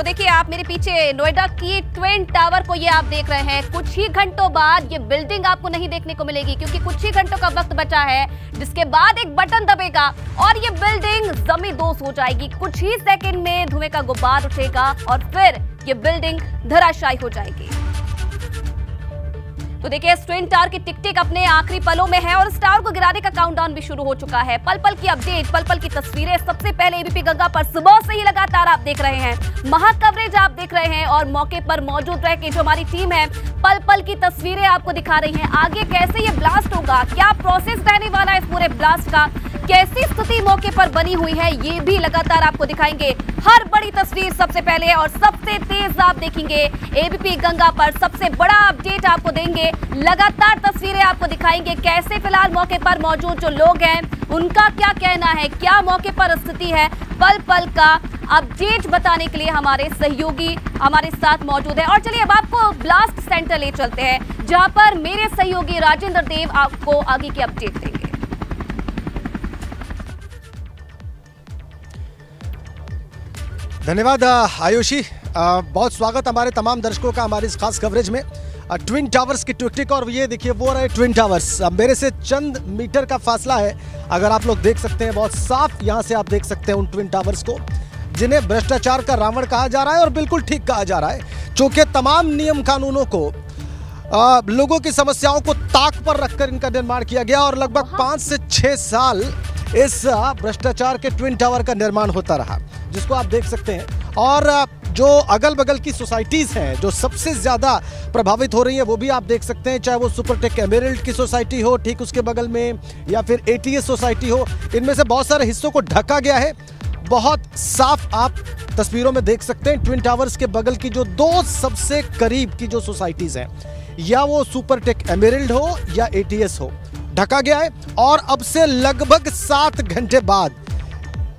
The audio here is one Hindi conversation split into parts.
देखिए आप मेरे पीछे नोएडा की ट्विन टावर को ये आप देख रहे हैं। कुछ ही घंटों बाद ये बिल्डिंग आपको नहीं देखने को मिलेगी, क्योंकि कुछ ही घंटों का वक्त बचा है, जिसके बाद एक बटन दबेगा और ये बिल्डिंग जमींदोज हो जाएगी। कुछ ही सेकंड में धुएं का गुब्बार उठेगा और फिर ये बिल्डिंग धराशायी हो जाएगी। तो देखिए इस ट्विन टावर की टिक-टिक अपने आखिरी पलों में है और इस टावर को गिराने का काउंटडाउन भी शुरू हो चुका है। पल पल की अपडेट, पल पल की तस्वीरें सबसे पहले एबीपी गंगा पर सुबह से ही लगातार आप देख रहे हैं। महा कवरेज आप देख रहे हैं और मौके पर मौजूद रह के जो हमारी टीम है पल पल की तस्वीरें आपको दिखा रही है। आगे कैसे ये ब्लास्ट होगा, क्या प्रोसेस रहने वाला है इस पूरे ब्लास्ट का, कैसी स्थिति मौके पर बनी हुई है, ये भी लगातार आपको दिखाएंगे। हर बड़ी तस्वीर सबसे पहले और सबसे तेज आप देखेंगे एबीपी गंगा पर। सबसे बड़ा अपडेट आपको देंगे, लगातार तस्वीरें आपको दिखाएंगे। कैसे फिलहाल मौके पर मौजूद जो लोग हैं उनका क्या कहना है, क्या मौके पर स्थिति है, पल पल का अपडेट बताने के लिए हमारे सहयोगी हमारे साथ मौजूद है। और चलिए अब आपको ब्लास्ट सेंटर ले चलते हैं, जहां पर मेरे सहयोगी राजेंद्र देव आपको आगे की अपडेट देंगे। धन्यवाद आयुषी, बहुत स्वागत हमारे तमाम दर्शकों का हमारी इस खास कवरेज में। ट्विन टावर्स की टिक-टिक और ये देखिए वो रहे ट्विन टावर्स। मेरे से चंद मीटर का फासला है, अगर आप लोग देख सकते हैं बहुत साफ यहाँ से आप देख सकते हैं उन ट्विन टावर्स को, जिन्हें भ्रष्टाचार का रावण कहा जा रहा है और बिल्कुल ठीक कहा जा रहा है। चूंकि तमाम नियम कानूनों को लोगों की समस्याओं को ताक पर रखकर इनका निर्माण किया गया और लगभग 5 से 6 साल इस भ्रष्टाचार के ट्विन टावर का निर्माण होता रहा, जिसको आप देख सकते हैं। और जो अगल बगल की सोसाइटीज हैं जो सबसे ज्यादा प्रभावित हो रही हैं वो भी आप देख सकते हैं, चाहे वो सुपरटेक एमरल्ड की सोसाइटी हो ठीक उसके बगल में, या फिर एटीएस सोसाइटी हो। इनमें से बहुत सारे हिस्सों को ढका गया है, बहुत साफ आप तस्वीरों में देख सकते हैं। ट्विन टावर्स के बगल की जो 2 सबसे करीब की जो सोसाइटीज हैं, या वो सुपरटेक एमरल्ड हो या एटीएस हो, ढका गया है। और अब से लगभग 7 घंटे बाद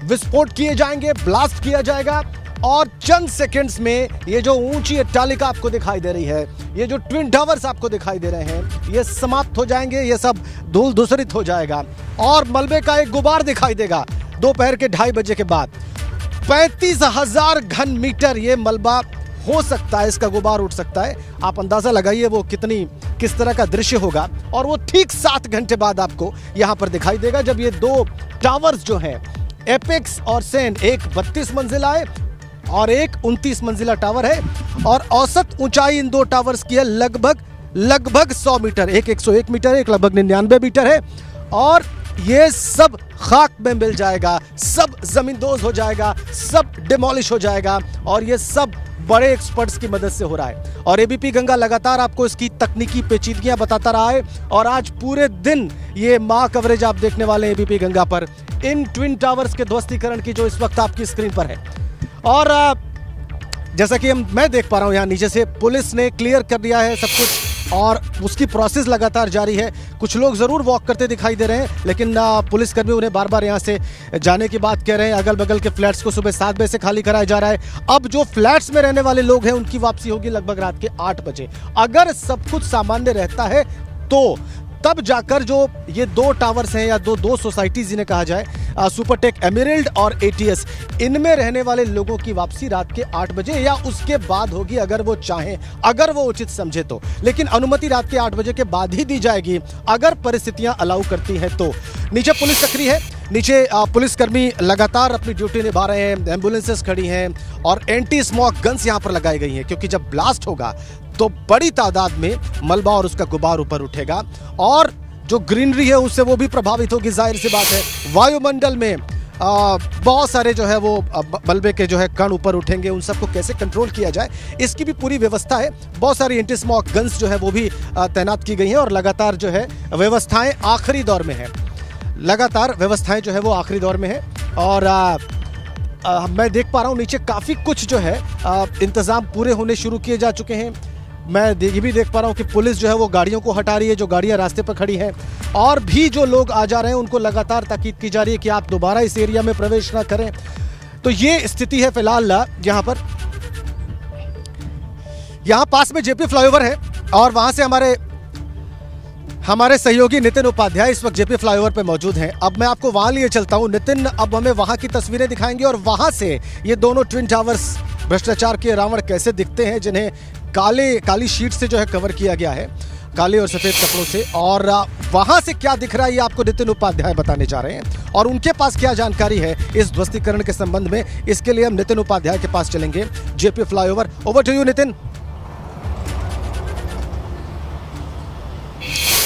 विस्फोट किए जाएंगे, ब्लास्ट किया जाएगा और चंद सेकंड्स में ये जो ऊंची अट्टालिका आपको दिखाई दे रही है, ये जो ट्विन टावर्स आपको दिखाई दे रहे हैं, ये समाप्त हो जाएंगे, ये सब धूल धूसरित हो जाएगा और मलबे का एक गुबार दिखाई देगा दोपहर के 2:30 बजे के बाद। 35,000 घन मीटर ये मलबा हो सकता है, इसका गुबार उठ सकता है। आप अंदाजा लगाइए वो किस तरह का दृश्य होगा। और वो ठीक 7 घंटे बाद आपको यहां पर दिखाई देगा, जब ये 2 टावर्स जो हैं एपेक्स और सेंड, एक 32 मंजिला है और एक 29 मंजिला टावर है, और औसत ऊंचाई इन 2 टावर्स की है लगभग 100 मीटर, एक 101 मीटर है, एक लगभग 99 मीटर है। और ये सब खाक में मिल जाएगा, सब जमींदोज हो जाएगा, सब डिमोलिश हो जाएगा, और ये सब बड़े एक्सपर्ट्स की मदद से हो रहा है। और एबीपी गंगा लगातार आपको इसकी तकनीकी पेचीदगियां बताता रहा है, और आज पूरे दिन ये महा कवरेज आप देखने वाले हैं एबीपी गंगा पर इन ट्विन टावर्स के ध्वस्तीकरण की, जो इस वक्त आपकी स्क्रीन पर है। और जैसा कि मैं देख पा रहा हूं, यहाँ नीचे से पुलिस ने क्लियर कर दिया है सब कुछ और उसकी प्रोसेस लगातार जारी है। कुछ लोग जरूर वॉक करते दिखाई दे रहे हैं, लेकिन पुलिसकर्मी उन्हें बार बार यहाँ से जाने की बात कह रहे हैं। अगल बगल के फ्लैट्स को सुबह 7 बजे से खाली कराया जा रहा है। अब जो फ्लैट्स में रहने वाले लोग हैं उनकी वापसी होगी लगभग रात के 8 बजे। अगर सब कुछ सामान्य रहता है तो तब जाकर जो ये 2 टावर्स हैं या दो सोसाइटीज जिन्हें कहा जाए, सुपरटेक एमरल्ड और एटीएस, इनमें रहने वाले लोगों की वापसी रात के 8 बजे या उसके बाद होगी, अगर वो चाहें, अगर वो उचित समझे तो। लेकिन अनुमति रात के 8 बजे के बाद ही दी जाएगी, अगर परिस्थितियां अलाउ करती हैं तो। नीचे पुलिस सक्रिय है, नीचे पुलिसकर्मी लगातार अपनी ड्यूटी निभा रहे हैं, एम्बुलेंसेस खड़ी हैं और एंटी स्मोक गन्स यहां पर लगाई गई हैं, क्योंकि जब ब्लास्ट होगा तो बड़ी तादाद में मलबा और उसका गुबार ऊपर उठेगा और जो ग्रीनरी है उससे वो भी प्रभावित होगी, जाहिर सी बात है। वायुमंडल में बहुत सारे जो है वो मलबे के जो है कण ऊपर उठेंगे, उन सबको कैसे कंट्रोल किया जाए इसकी भी पूरी व्यवस्था है। बहुत सारी एंटी स्मोक गन्स जो है वो भी तैनात की गई हैं और लगातार जो है व्यवस्थाएं आखिरी दौर में है, लगातार व्यवस्थाएं जो है वो आखिरी दौर में है। और मैं देख पा रहा हूँ नीचे काफ़ी कुछ जो है इंतज़ाम पूरे होने शुरू किए जा चुके हैं। मैं ये भी देख पा रहा हूँ कि पुलिस जो है वो गाड़ियों को हटा रही है, जो गाड़ियाँ रास्ते पर खड़ी हैं, और भी जो लोग आ जा रहे हैं उनको लगातार ताकीद की जा रही है कि आप दोबारा इस एरिया में प्रवेश ना करें। तो ये स्थिति है फिलहाल यहाँ पर। यहाँ पास में जेपी फ्लाईओवर है और वहाँ से हमारे सहयोगी नितिन उपाध्याय इस वक्त जेपी फ्लाईओवर पे मौजूद हैं। अब मैं आपको वहाँ लिए चलता हूँ। नितिन अब हमें वहाँ की तस्वीरें दिखाएंगे और वहाँ से ये दोनों ट्विन टावर्स भ्रष्टाचार के रावण कैसे दिखते हैं, जिन्हें काली शीट से जो है कवर किया गया है, काले और सफेद कपड़ों से। और वहां से क्या दिख रहा है ये आपको नितिन उपाध्याय बताने जा रहे हैं, और उनके पास क्या जानकारी है इस ध्वस्तीकरण के संबंध में, इसके लिए हम नितिन उपाध्याय के पास चलेंगे। JP flyover, over to you Nitin.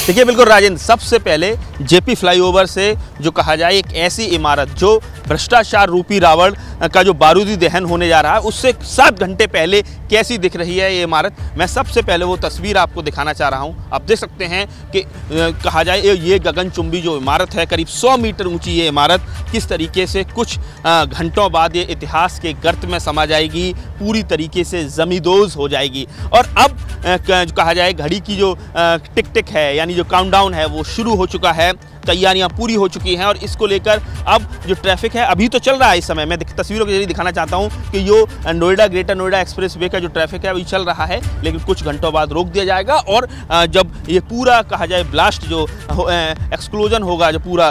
देखिए बिल्कुल राजेंद्र, सबसे पहले जेपी फ्लाईओवर से जो कहा जाए एक ऐसी इमारत जो भ्रष्टाचार रूपी रावण का जो बारूदी दहन होने जा रहा है उससे 7 घंटे पहले कैसी दिख रही है ये इमारत, मैं सबसे पहले वो तस्वीर आपको दिखाना चाह रहा हूँ। आप देख सकते हैं कि कहा जाए ये गगनचुंबी जो इमारत है, करीब 100 मीटर ऊंची ये इमारत किस तरीके से कुछ घंटों बाद ये इतिहास के गर्त में समा जाएगी, पूरी तरीके से जमींदोज हो जाएगी। और अब कहा जाए घड़ी की जो टिक टिक है, यानी जो काउंटडाउन है वो शुरू हो चुका है, तैयारियां पूरी हो चुकी हैं। और इसको लेकर अब जो ट्रैफिक है अभी तो चल रहा है, इस समय मैं तस्वीरों के जरिए दिखाना चाहता हूं कि जो Noida greater Noida express way का जो ट्रैफिक है अभी चल रहा है, लेकिन कुछ घंटों बाद रोक दिया जाएगा। और जब ये पूरा कहा जाए ब्लास्ट जो एक्सप्लोजन होगा, जो पूरा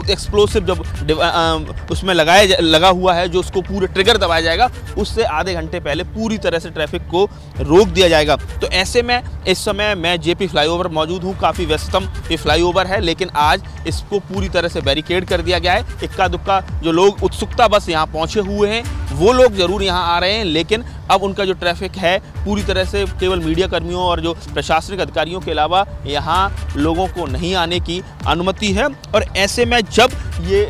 एक्सप्लोसिव जब उसमें लगा हुआ है, जो उसको पूरे ट्रिगर दबाया जाएगा, उससे आधे घंटे पहले पूरी तरह से ट्रैफिक को रोक दिया जाएगा। तो ऐसे में इस समय मैं जेपी फ्लाईओवर मौजूद हूँ, काफ़ी व्यस्तम ये फ्लाईओवर है, लेकिन आज इसको पूरी तरह से बैरिकेड कर दिया गया है। इक्का दुक्का जो लोग उत्सुकता बस यहाँ पहुँचे हुए हैं वो लोग ज़रूर यहाँ आ रहे हैं, लेकिन अब उनका जो ट्रैफिक है पूरी तरह से केवल मीडिया कर्मियों और जो प्रशासनिक अधिकारियों के अलावा यहाँ लोगों को नहीं आने की अनुमति है। और ऐसे में जब ये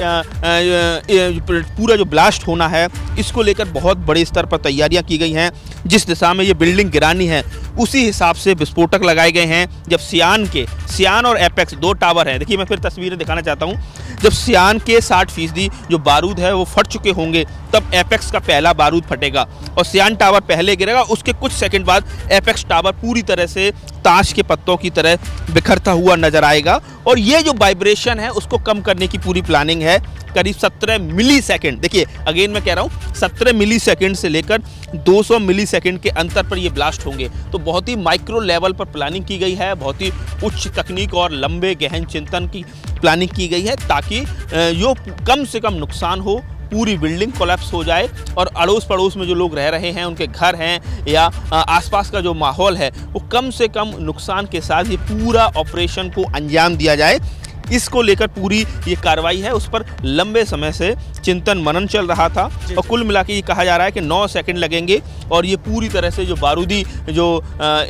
पूरा जो ब्लास्ट होना है इसको लेकर बहुत बड़े स्तर पर तैयारियां की गई हैं। जिस दिशा में ये बिल्डिंग गिरानी है उसी हिसाब से विस्फोटक लगाए गए हैं। जब सियान और एपेक्स 2 टावर हैं, देखिए मैं फिर तस्वीरें दिखाना चाहता हूँ, जब सियान के 60% जो बारूद है वो फट चुके होंगे तब एपेक्स का पहला बारूद फटेगा और सियान टावर पहले गिरेगा। उसके कुछ सेकंड बाद एपेक्स टावर पूरी तरह से ताश के पत्तों की तरह बिखरता हुआ नजर आएगा। और ये जो वाइब्रेशन है उसको कम करने की पूरी प्लानिंग है। करीब 17 मिली सेकेंड, देखिए अगेन मैं कह रहा हूँ 17 मिली सेकेंड से लेकर 200 मिली सेकेंड के अंतर पर ये ब्लास्ट होंगे। तो बहुत ही माइक्रो लेवल पर प्लानिंग की गई है, बहुत ही उच्च तकनीक और लंबे गहन चिंतन की प्लानिंग की गई है ताकि जो कम से कम नुकसान हो, पूरी बिल्डिंग कोलैप्स हो जाए और अड़ोस पड़ोस में जो लोग रह रहे हैं, उनके घर हैं या आसपास का जो माहौल है वो कम से कम नुकसान के साथ ये पूरा ऑपरेशन को अंजाम दिया जाए। इसको लेकर पूरी ये कार्रवाई है, उस पर लंबे समय से चिंतन मनन चल रहा था और कुल मिला के ये कहा जा रहा है कि 9 सेकंड लगेंगे और ये पूरी तरह से जो बारूदी जो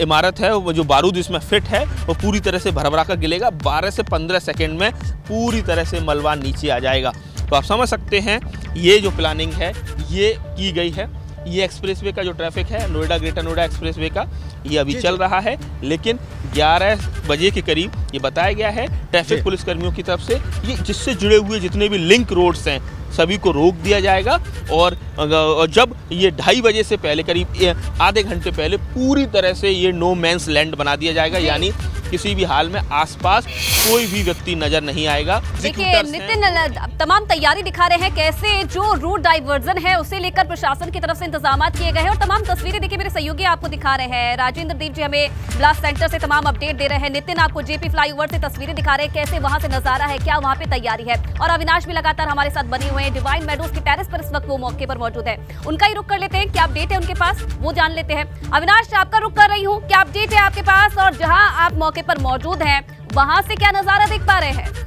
इमारत है, वो जो बारूद इसमें फिट है वो पूरी तरह से भरभरा कर गिलेगा। 12 से 15 सेकंड में पूरी तरह से मलबा नीचे आ जाएगा। तो आप समझ सकते हैं ये जो प्लानिंग है ये की गई है। ये एक्सप्रेसवे का जो ट्रैफिक है नोएडा ग्रेटर नोएडा एक्सप्रेसवे का ये अभी चल रहा है, लेकिन 11 बजे के करीब ये बताया गया है ट्रैफिक पुलिसकर्मियों की तरफ से ये जिससे जुड़े हुए जितने भी लिंक रोड्स हैं सभी को रोक दिया जाएगा। और जब ये 2:30 बजे से पहले करीब आधे घंटे पहले पूरी तरह से ये नो मैंस लैंड बना दिया जाएगा, यानी किसी भी हाल में आसपास कोई भी व्यक्ति नजर नहीं आएगा। देखिए नितिन, तमाम तैयारी दिखा रहे हैं कैसे जो रूट डाइवर्जन है उसे लेकर प्रशासन की तरफ से इंतजाम किए गए हैं और तमाम तस्वीरें देखिए मेरे सहयोगी आपको दिखा रहे हैं। राजेंद्र देव जी हमें ब्लास्ट सेंटर से तमाम अपडेट दे रहे हैं। नितिन आपको जेपी फ्लाईओवर से तस्वीरें दिखा रहे हैं कैसे वहां से नजारा है, क्या वहां पे तैयारी है। और अविनाश भी लगातार हमारे साथ बने हुए हैं डिवाइन मेडोज के टेरेस पर, इस वक्त वो मौके पर मौजूद है। उनका ही रुख कर लेते हैं, क्या अपडेट है उनके पास वो जान लेते हैं। अविनाश आपका रुख कर रही हूँ, क्या अपडेट है आपके पास और जहां आप मौके पर मौजूद हैं वहां से क्या नजारा देख पा रहे हैं?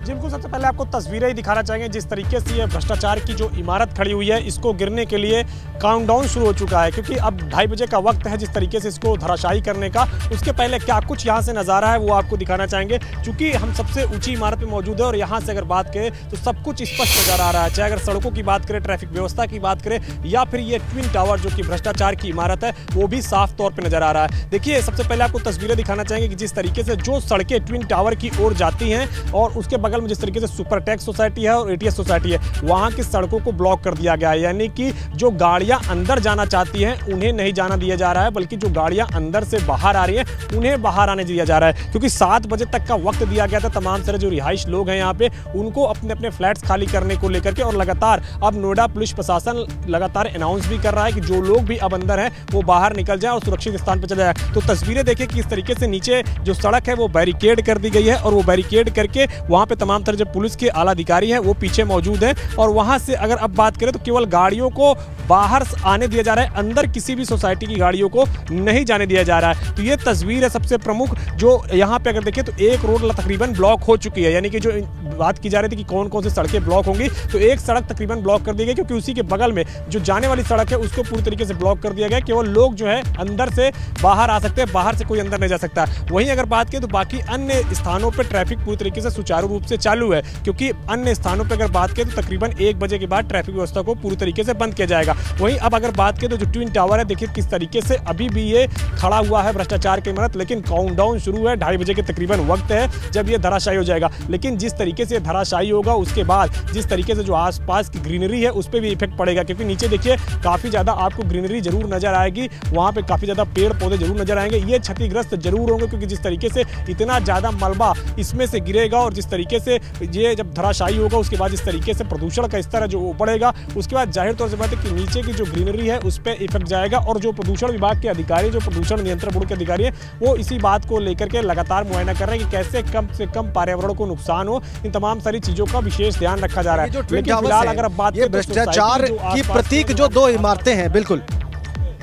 बिल्कुल, सबसे पहले आपको तस्वीरें ही दिखाना चाहेंगे जिस तरीके से ये भ्रष्टाचार की जो इमारत खड़ी हुई है इसको गिरने के लिए काउंटडाउन शुरू हो चुका है, क्योंकि अब 2:30 बजे का वक्त है जिस तरीके से इसको धराशायी करने का। उसके पहले क्या कुछ यहाँ से नज़ारा है वो आपको दिखाना चाहेंगे, क्योंकि हम सबसे ऊंची इमारत में मौजूद है और यहाँ से अगर बात करें तो सब कुछ स्पष्ट नजर आ रहा है। चाहे अगर सड़कों की बात करें, ट्रैफिक व्यवस्था की बात करें या फिर ये ट्विन टावर जो कि भ्रष्टाचार की इमारत है वो भी साफ तौर पर नजर आ रहा है। देखिए सबसे पहले आपको तस्वीरें दिखाना चाहेंगे कि जिस तरीके से जो सड़कें ट्विन टावर की ओर जाती हैं और उसके बगल में जिस तरीके से सुपर टैक्स सोसाइटी है और एटीएस सोसाइटी है, वहां की सड़कों को ब्लॉक कर दिया गया है, यानी कि जो गाड़ियां अंदर जाना चाहती हैं उन्हें नहीं जाना दिया जा रहा है, बल्कि जो गाड़ियां अंदर से बाहर आ रही हैं उन्हें बाहर आने दिया जा रहा है। क्योंकि 7 बजे तक का वक्त दिया गया था तमाम सारे जो रिहाइश लोग हैं यहाँ पे उनको अपने अपने फ्लैट्स खाली करने को लेकर के, और लगातार अब नोएडा पुलिस प्रशासन लगातार अनाउंस भी कर रहा है कि जो लोग भी अब अंदर हैं वो बाहर निकल जाए और सुरक्षित स्थान पर चले जाए। तो तस्वीरें देखिए कि इस तरीके से नीचे जो सड़क है वो बैरिकेड कर दी गई है और वो बैरिकेड करके वहां पे तमाम तरह जो पुलिस के आला अधिकारी हैं वो पीछे मौजूद हैं। और वहां से अगर अब बात करें तो केवल गाड़ियों को बाहर आने दिया जा रहा है, अंदर किसी भी सोसाइटी की गाड़ियों को नहीं जाने दिया जा रहा है। तो ये तस्वीर है सबसे प्रमुख, जो यहाँ पे अगर देखें तो एक रोड तकरीबन ब्लॉक हो चुकी है, यानी कि जो बात की जा रही थी कि कौन कौन सी सड़कें ब्लॉक होंगी, तो एक सड़क तकरीबन ब्लॉक कर दी गई, क्योंकि उसी के बगल में जो जाने वाली सड़क है उसको पूरी तरीके से ब्लॉक कर दिया गया। केवल लोग जो है अंदर से बाहर आ सकते हैं, बाहर से कोई अंदर नहीं जा सकता। वहीं अगर बात करें तो बाकी अन्य स्थानों पर ट्रैफिक पूरी तरीके से सुचारू रूप से चालू है, क्योंकि अन्य स्थानों पर अगर बात करें तो तकरीबन 1 बजे के बाद ट्रैफिक व्यवस्था को पूरी तरीके से बंद किया जाएगा। वहीं अब अगर बात करें तो जो ट्विन टावर है, देखिए किस तरीके से अभी भी ये खड़ा हुआ है भ्रष्टाचार की इमारत, लेकिन काउंटडाउन शुरू है, 2:30 बजे के तकरीबन वक्त है जब ये धराशायी हो जाएगा। लेकिन जिस तरीके से धराशायी होगा उसके बाद जिस तरीके से जो आसपास की ग्रीनरी है उस पर भी इफेक्ट पड़ेगा, क्योंकि नीचे देखिए काफी ज्यादा आपको ग्रीनरी जरूर नजर आएगी, वहां पे काफी ज्यादा पेड़ पौधे जरूर नजर आएंगे। ये क्षतिग्रस्त जरूर होंगे, क्योंकि जिस तरीके से इतना ज्यादा मलबा इसमें से गिरेगा और जिस तरीके से ये जब धराशायी होगा उसके बाद जिस तरीके से प्रदूषण का स्तर है जो बढ़ेगा, उसके बाद जाहिर तौर से बात है कि नीचे की जो ग्रीनरी है उस पर इफेक्ट जाएगा। और जो प्रदूषण विभाग के अधिकारी, जो प्रदूषण नियंत्रण बोर्ड के अधिकारी हैं, वो इसी बात को लेकर के लगातार मुआयना कर रहे हैं कि कैसे कम से कम पर्यावरण को नुकसान हो। इन तमाम सारी चीजों का विशेष ध्यान रखा जा रहा है। लेकिन फिलहाल अगर अब बात करें भ्रष्टाचार की प्रतीक जो 2 इमारतें हैं, बिल्कुल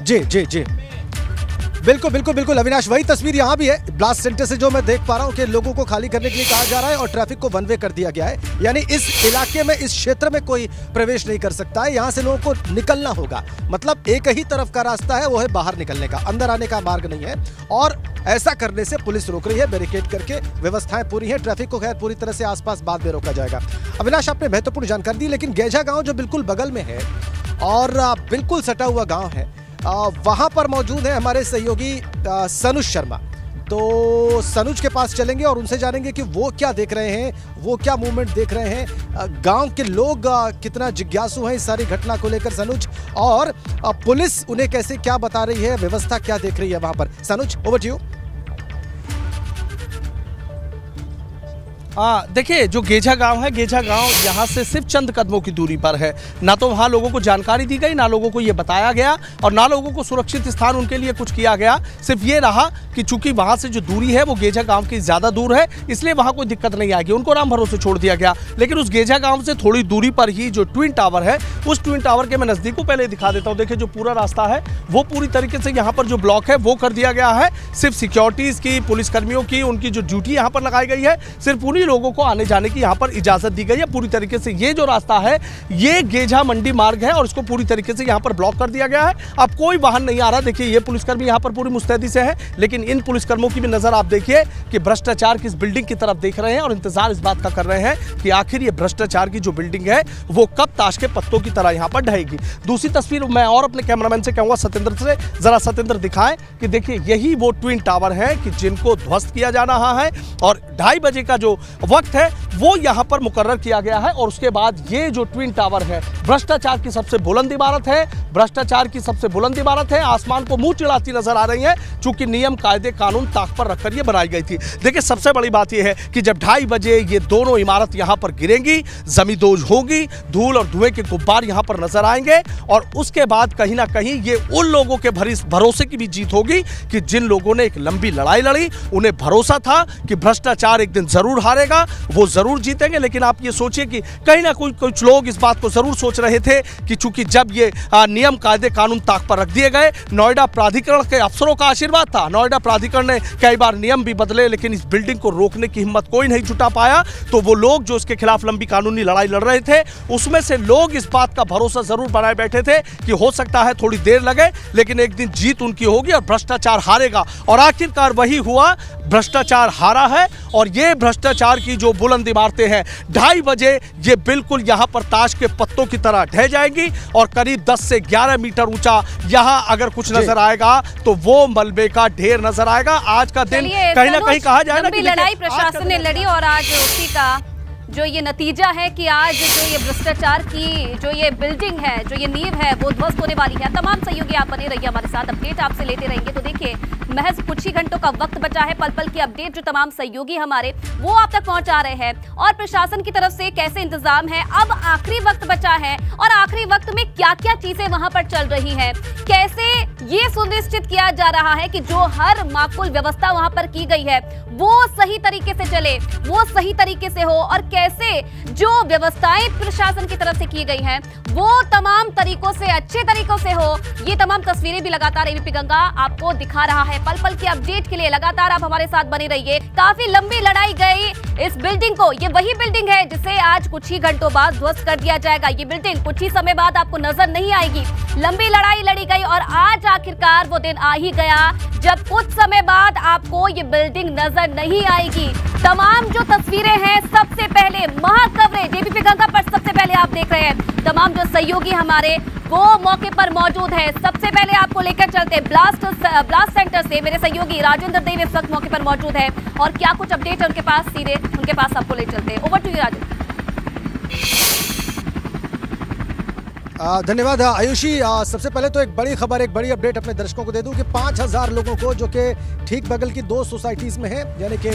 जी जी जी बिल्कुल बिल्कुल बिल्कुल अविनाश, वही तस्वीर यहाँ भी है। ब्लास्ट सेंटर से जो मैं देख पा रहा हूँ कि लोगों को खाली करने के लिए कहा जा रहा है और ट्रैफिक को वन वे कर दिया गया है, यानी इस इलाके में, इस क्षेत्र में कोई प्रवेश नहीं कर सकता है। यहाँ से लोगों को निकलना होगा, मतलब एक ही तरफ का रास्ता है, वो है बाहर निकलने का, अंदर आने का मार्ग नहीं है। और ऐसा करने से पुलिस रोक रही है, बैरिकेड करके व्यवस्थाएं पूरी हैं। ट्रैफिक को खैर पूरी तरह से आसपास बाद में रोका जाएगा। अविनाश, आपने महत्वपूर्ण जानकारी दी, लेकिन गेजा गाँव जो बिल्कुल बगल में है और बिल्कुल सटा हुआ गाँव है, वहां पर मौजूद है हमारे सहयोगी सनुज शर्मा। तो सनुज के पास चलेंगे और उनसे जानेंगे कि वो क्या देख रहे हैं, वो क्या मूवमेंट देख रहे हैं, गांव के लोग कितना जिज्ञासु हैं इस सारी घटना को लेकर सनुज, और पुलिस उन्हें कैसे क्या बता रही है, व्यवस्था क्या देख रही है वहां पर। Sanuj, over to you. देखिए, जो गेजा गांव है, गेजा गांव यहाँ से सिर्फ चंद कदमों की दूरी पर है। ना तो वहाँ लोगों को जानकारी दी गई, ना लोगों को ये बताया गया और ना लोगों को सुरक्षित स्थान उनके लिए कुछ किया गया। सिर्फ ये रहा कि चूंकि वहाँ से जो दूरी है वो गेजा गांव की ज़्यादा दूर है, इसलिए वहाँ कोई दिक्कत नहीं आएगी, उनको राम भरोसे छोड़ दिया गया। लेकिन उस गेजा गाँव से थोड़ी दूरी पर ही जो ट्विन टावर है, उस ट्विन टावर के मैं नज़दीक को पहले दिखा देता हूँ। देखिए, जो पूरा रास्ता है वो पूरी तरीके से यहाँ पर जो ब्लॉक है वो कर दिया गया है। सिर्फ सिक्योरिटीज़ की, पुलिसकर्मियों की, उनकी जो ड्यूटी यहाँ पर लगाई गई है, सिर्फ उन्हीं लोगों को आने जाने की यहाँ पर इजाजत दी गई है। पूरी तरीके से ये जो रास्ता है ये गेजा मंडी मार्ग है और इसको पूरी तरीके से यहाँ पर ब्लॉक कर दिया गया है। अब कोई वाहन नहीं आ रहा। देखिए, ये पुलिसकर्मी यहाँ पर पूरी मुस्तैदी से है, लेकिन इन पुलिसकर्मियों की भी नजर आप देखिए कि भ्रष्टाचार की इस बिल्डिंग की तरफ देख रहे हैं और इंतजार इस बात का कर रहे हैं कि आखिर ये भ्रष्टाचार की जो बिल्डिंग है वो कब ताश के पत्तों की तरह यहाँ पर ढहेगी। दूसरी तस्वीर मैं और अपने कैमरामैन से कहूंगा सत्येंद्र से, जरा सत्येंद्र दिखाएं कि देखिए यही वो ट्विन टावर है कि जिनको ध्वस्त किया जा रहा है और 2:30 बजे का जो वक्त है वो यहाँ पर मुकर्रर किया गया है। और उसके बाद ये जो ट्विन टावर है भ्रष्टाचार की सबसे बुलंद इमारत है, भ्रष्टाचार की सबसे बुलंद इमारत है, आसमान को मुंह चिढ़ाती नजर आ रही है, चूंकि नियम कायदे कानून ताक पर रखकर ये बनाई गई थी। देखिए, सबसे बड़ी बात यह है कि जब 2:30 बजे ये दोनों इमारत यहाँ पर गिरेंगी, जमींदोज होगी, धूल और धुएं के गुब्बार यहाँ पर नजर आएंगे और उसके बाद कहीं ना कहीं ये उन लोगों के भरोसे की भी जीत होगी कि जिन लोगों ने एक लंबी लड़ाई लड़ी, उन्हें भरोसा था कि भ्रष्टाचार एक दिन जरूर हारेगा, वो जरूर जीतेंगे। लेकिन आप ये सोचिए कि कहीं ना कुछ लोग इस बात को जरूर सोच रहे थे कि चूंकि जब ये नियम कायदे कानून ताक पर रख दिए गए, नोएडा प्राधिकरण के अफसरों का आशीर्वाद था, नोएडा प्राधिकरण ने कई बार नियम भी बदले, लेकिन इस बिल्डिंग को रोकने की हिम्मत कोई नहीं जुटा पाया। तो वो लोग जो इसके खिलाफ लंबी कानूनी लड़ाई लड़ रहे थे, उसमें से लोग इस बात का भरोसा जरूर बनाए बैठे थे कि हो सकता है थोड़ी देर लगे, लेकिन एक दिन जीत उनकी होगी और भ्रष्टाचार हारेगा। और आखिरकार वही हुआ, भ्रष्टाचार हारा है और ये भ्रष्टाचार की जो बुलंद इमारतें हैं 2:30 बजे ये बिल्कुल यहाँ पर ताश के पत्तों की तरह ढह जाएंगी और करीब 10 से 11 मीटर ऊंचा यहाँ अगर कुछ नजर आएगा तो वो मलबे का ढेर नजर आएगा। आज का दिन कहीं ना कहीं कहा जाए ना कि लड़ाई प्रशासन ने लड़ी और आज उसी का जो ये नतीजा है कि आज जो ये भ्रष्टाचार की जो ये बिल्डिंग है, जो ये नींव है, वो ध्वस्त होने वाली है। तमाम सहयोगी आप बने रहिए हमारे साथ, अपडेट आपसे लेते रहेंगे। तो देखिए, महज कुछ ही घंटों का वक्त बचा है, पल पल की अपडेट जो तमाम सहयोगी हमारे वो आप तक पहुंचा रहे हैं और प्रशासन की तरफ से कैसे इंतजाम है। अब आखिरी वक्त बचा है और आखिरी वक्त में क्या क्या चीजें वहां पर चल रही है, कैसे ये सुनिश्चित किया जा रहा है कि जो हर माकूल व्यवस्था वहां पर की गई है वो सही तरीके से चले, वो सही तरीके से हो, और कैसे जो व्यवस्थाएं प्रशासन की तरफ से की गई हैं वो तमाम तरीकों से, अच्छे तरीकों से हो। ये तमाम तस्वीरें भी लगातार एबीपी गंगा आपको दिखा रहा है। पल पल की अपडेट के लिए लगातार आप हमारे साथ बने रहिए। काफी लंबी लड़ाई गई इस बिल्डिंग को। ये वही बिल्डिंग है जिसे आज कुछ ही घंटों बाद ध्वस्त कर दिया जाएगा। ये बिल्डिंग कुछ ही समय बाद आपको नजर नहीं आएगी। लंबी लड़ाई लड़ी गई और आज आखिरकार वो दिन आ ही गया जब कुछ समय बाद आपको ये बिल्डिंग नजर नहीं आएगी। तमाम जो तस्वीरें हैं सबसे पहले महाकवरेज एबीपी गंगा पर सबसे पहले आप देख रहे हैं। तमाम जो सहयोगी हमारे वो मौके पर मौजूद है। सबसे पहले आपको लेकर चलते ब्लास्ट सेंटर से मेरे सहयोगी राजेंद्र देव इस वक्त मौके पर मौजूद है और क्या कुछ अपडेट है उनके पास, सीधे उनके पास आपको ले चलते हैं। Over to you Rajendra. धन्यवाद आयुषी। सबसे पहले तो एक बड़ी खबर, एक बड़ी अपडेट अपने दर्शकों को दे दूं कि 5000 लोगों को जो कि ठीक बगल की 2 सोसाइटीज़ में है, यानी कि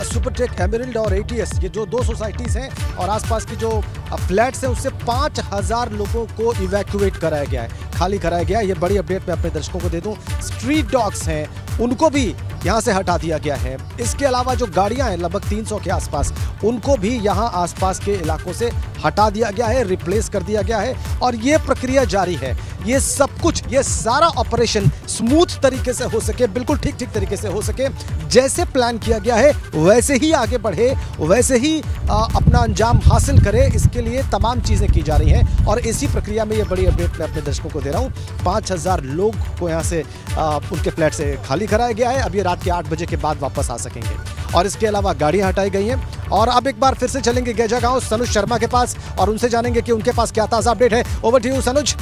सुपरटेक, एमरल्ड और एटीएस, ये जो 2 सोसाइटीज़ हैं और आसपास की जो फ्लैट्स हैं उससे 5000 लोगों को इवैक्यूएट कराया गया है, खाली कराया गया है। ये बड़ी अपडेट मैं अपने दर्शकों को दे दूं। स्ट्रीट डॉग्स हैं उनको भी यहाँ से हटा दिया गया है। इसके अलावा जो गाड़ियाँ हैं लगभग 300 के आसपास, उनको भी यहाँ आसपास के इलाकों से हटा दिया गया है, रिप्लेस कर दिया गया है और ये प्रक्रिया जारी है। ये सब कुछ, ये सारा ऑपरेशन स्मूथ तरीके से हो सके, बिल्कुल ठीक तरीके से हो सके, जैसे प्लान किया गया है वैसे ही आगे बढ़े, वैसे ही अपना अंजाम हासिल करे, इसके लिए तमाम चीज़ें की जा रही हैं। और इसी प्रक्रिया में ये बड़ी अपडेट मैं अपने दर्शकों को दे रहा हूँ। 5000 लोग को यहाँ से उनके फ्लैट से खाली कराया गया है। अब ये रात के 8 बजे के बाद वापस आ सकेंगे और इसके अलावा गाड़ियाँ हटाई गई हैं। और अब एक बार फिर से चलेंगे गेजा गांव सनुज शर्मा के पास और उनसे जानेंगे कि उनके पास क्या ताज़ा अपडेट है। Over to you Sanuj.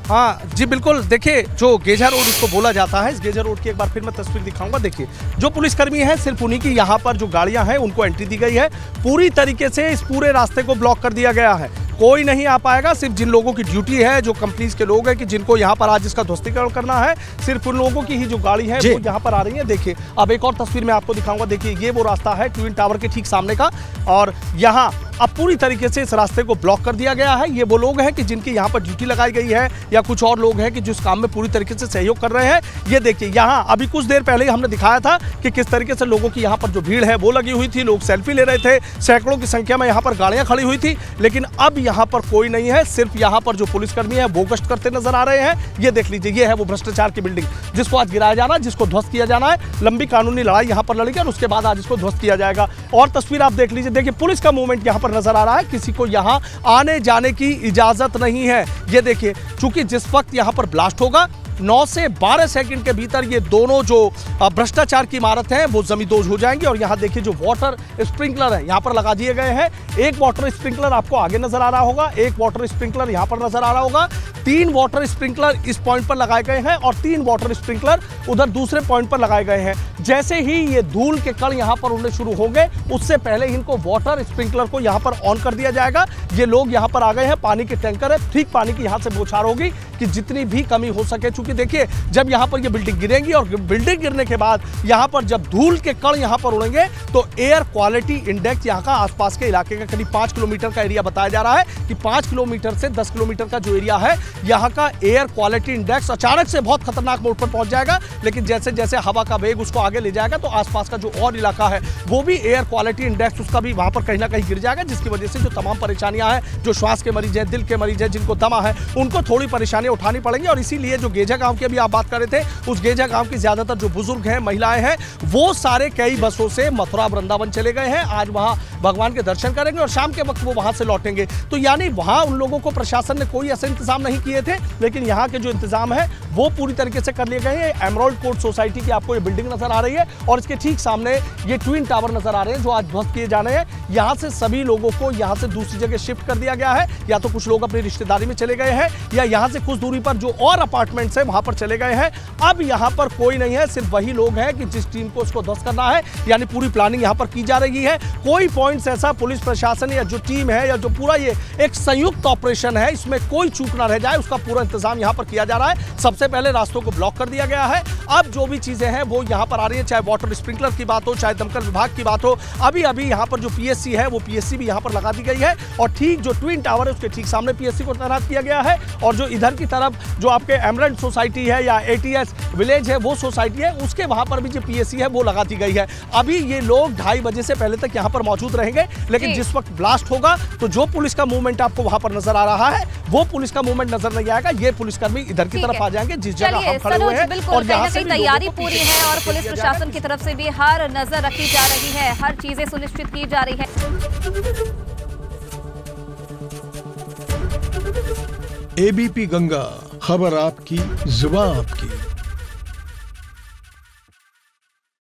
हाँ जी बिल्कुल, देखिए जो गेजा रोड इसको बोला जाता है, इस गेजा रोड की एक बार फिर मैं तस्वीर दिखाऊंगा। देखिए जो पुलिसकर्मी हैं सिर्फ उन्हीं की यहाँ पर जो गाड़ियाँ हैं उनको एंट्री दी गई है। पूरी तरीके से इस पूरे रास्ते को ब्लॉक कर दिया गया है, कोई नहीं आ पाएगा। सिर्फ जिन लोगों की ड्यूटी है, जो कंपनीज के लोग हैं कि जिनको यहाँ पर आज इसका ध्वस्तीकरण करना है, सिर्फ उन लोगों की ही जो गाड़ी है वो यहाँ पर आ रही है। देखिए अब एक और तस्वीर मैं आपको दिखाऊंगा। देखिए ये वो रास्ता है ट्विन टावर के ठीक सामने का और यहाँ अब पूरी तरीके से इस रास्ते को ब्लॉक कर दिया गया है। ये वो लोग हैं कि जिनकी यहाँ पर ड्यूटी लगाई गई है या कुछ और लोग हैं कि जिस काम में पूरी तरीके से सहयोग कर रहे हैं। ये देखिए यहाँ अभी कुछ देर पहले ही हमने दिखाया था कि किस तरीके से लोगों की यहाँ पर जो भीड़ है वो लगी हुई थी, लोग सेल्फी ले रहे थे, सैकड़ों की संख्या में यहाँ पर गाड़ियाँ खड़ी हुई थी। लेकिन अब यहाँ पर कोई नहीं है, सिर्फ यहाँ पर जो पुलिसकर्मी है वो गश्त करते नजर आ रहे हैं। ये देख लीजिए, ये है वो भ्रष्टाचार की बिल्डिंग जिसको आज गिराया जाना है, जिसको ध्वस्त किया जाना है। लंबी कानूनी लड़ाई यहाँ पर लड़ेगी और उसके बाद आज इसको ध्वस्त किया जाएगा। और तस्वीर आप देख लीजिए, देखिए पुलिस का मूवमेंट यहाँ पर नजर आ रहा है, किसी को यहाँ आने जाने की इजाजत नहीं है। ये देखिए, चूंकि जिस वक्त यहाँ पर ब्लास्ट होगा 9 से 12 सेकंड के भीतर ये दोनों जो भ्रष्टाचार की इमारत है वो जमींदोज हो जाएंगी। और यहाँ देखिए जो वाटर स्प्रिंकलर है यहाँ पर लगा दिए गए हैं। एक वाटर स्प्रिंकलर आपको आगे नजर आ रहा होगा, एक वाटर स्प्रिंकलर यहाँ पर नजर आ रहा होगा। 3 वाटर स्प्रिंकलर इस पॉइंट पर लगाए गए हैं और 3 वाटर स्प्रिंकलर उधर दूसरे पॉइंट पर लगाए गए हैं। जैसे ही ये धूल के कण यहाँ पर उड़ने शुरू होंगे उससे पहले इनको वाटर स्प्रिंकलर को यहाँ पर ऑन कर दिया जाएगा। ये लोग यहाँ पर आ गए हैं, पानी के टैंकर है, ठीक पानी की यहाँ से बौछार होगी कि जितनी भी कमी हो सके। चूंकि देखिए जब यहाँ पर ये बिल्डिंग गिरेंगी और बिल्डिंग गिरने के बाद यहाँ पर जब धूल के कण यहाँ पर उड़ेंगे तो एयर क्वालिटी इंडेक्स यहाँ का आसपास के इलाके का करीब 5 किलोमीटर का एरिया बताया जा रहा है कि 5 किलोमीटर से 10 किलोमीटर का जो एरिया है यहाँ का एयर क्वालिटी इंडेक्स अचानक से बहुत खतरनाक मोड पर पहुंच जाएगा। लेकिन जैसे जैसे हवा का वेग उसको आगे ले जाएगा तो आसपास का जो और इलाका है वो भी एयर क्वालिटी इंडेक्स उसका भी वहां पर कहीं ना कहीं गिर जाएगा, जिसकी वजह से जो तमाम परेशानियां हैं, जो श्वास के मरीज हैं, दिल के मरीज हैं, जिनको दमा है, उनको थोड़ी परेशानियां उठानी पड़ेंगी। और इसीलिए जो गेजा गांव की अभी आप बात कर रहे थे, उस गेजा गांव की ज्यादातर जो बुजुर्ग हैं, महिलाएं हैं, वो सारे कई बसों से मथुरा वृंदावन चले गए हैं। आज वहां भगवान के दर्शन करेंगे और शाम के वक्त वो वहां से लौटेंगे। तो यानी वहां उन लोगों को प्रशासन ने कोई ऐसे इंतजाम नहीं किए थे, लेकिन यहाँ के जो इंतजाम है वो पूरी तरीके से कर लिए गए हैं। एमरल्ड कोर्ट सोसाइटी की आपको ये बिल्डिंग नजर आ रही है और इसके ठीक सामने ये ट्विन टावर नजर आ रहे हैं जो आज ध्वस्त किए जाने हैं। यहाँ से सभी लोगों को यहाँ से दूसरी जगह शिफ्ट कर दिया गया है, या तो कुछ लोग अपनी रिश्तेदारी में चले गए हैं या यहाँ से कुछ दूरी पर जो और अपार्टमेंट्स है वहां पर चले गए हैं। अब यहाँ पर कोई नहीं है, सिर्फ वही लोग हैं कि जिस टीम को उसको ध्वस्त करना है, यानी पूरी प्लानिंग यहाँ पर की जा रही है। कोई पॉइंट्स ऐसा पुलिस प्रशासन या जो टीम है या जो पूरा ये एक संयुक्त ऑपरेशन है, इसमें कोई चूक ना रह जाए, उसका पूरा इंतजाम यहाँ पर किया जा रहा है। सबसे पहले रास्तों को ब्लॉक कर दिया गया है। अब जो भी चीजें हैं वो यहाँ पर आ रही है, चाहे वाटर स्प्रिंकलर की बात हो, चाहे दमकल विभाग की बात हो। अभी अभी यहाँ पर जो पीएस पीएससी है वो पीएससी भी यहाँ पर लगा दी गई है। और ठीक जो ट्विन टावर है उसके ठीक सामने पीएससी को तैनात किया गया है। और जो इधर की तरफ जो आपके एमरल्ड सोसाइटी है या एटीएस विलेज है वो सोसाइटी है, उसके वहाँ पर भी जो पीएससी है वो लगा दी गई है। अभी ये लोग 2:30 बजे से पहले तक यहाँ पर मौजूद रहेंगे, लेकिन जिस वक्त ब्लास्ट होगा तो जो पुलिस का मूवमेंट आपको वहाँ पर नजर आ रहा है वो पुलिस का मूवमेंट नजर नहीं आएगा। ये पुलिसकर्मी इधर की तरफ आ जाएंगे जिस जगह हम खड़े हुए हैं। और यहाँ से तैयारी पूरी है और पुलिस प्रशासन की तरफ से भी हर नजर रखी जा रही है, हर चीजें सुनिश्चित की जा रही है। एबीपी गंगा, खबर आपकी, जुबान आपकी।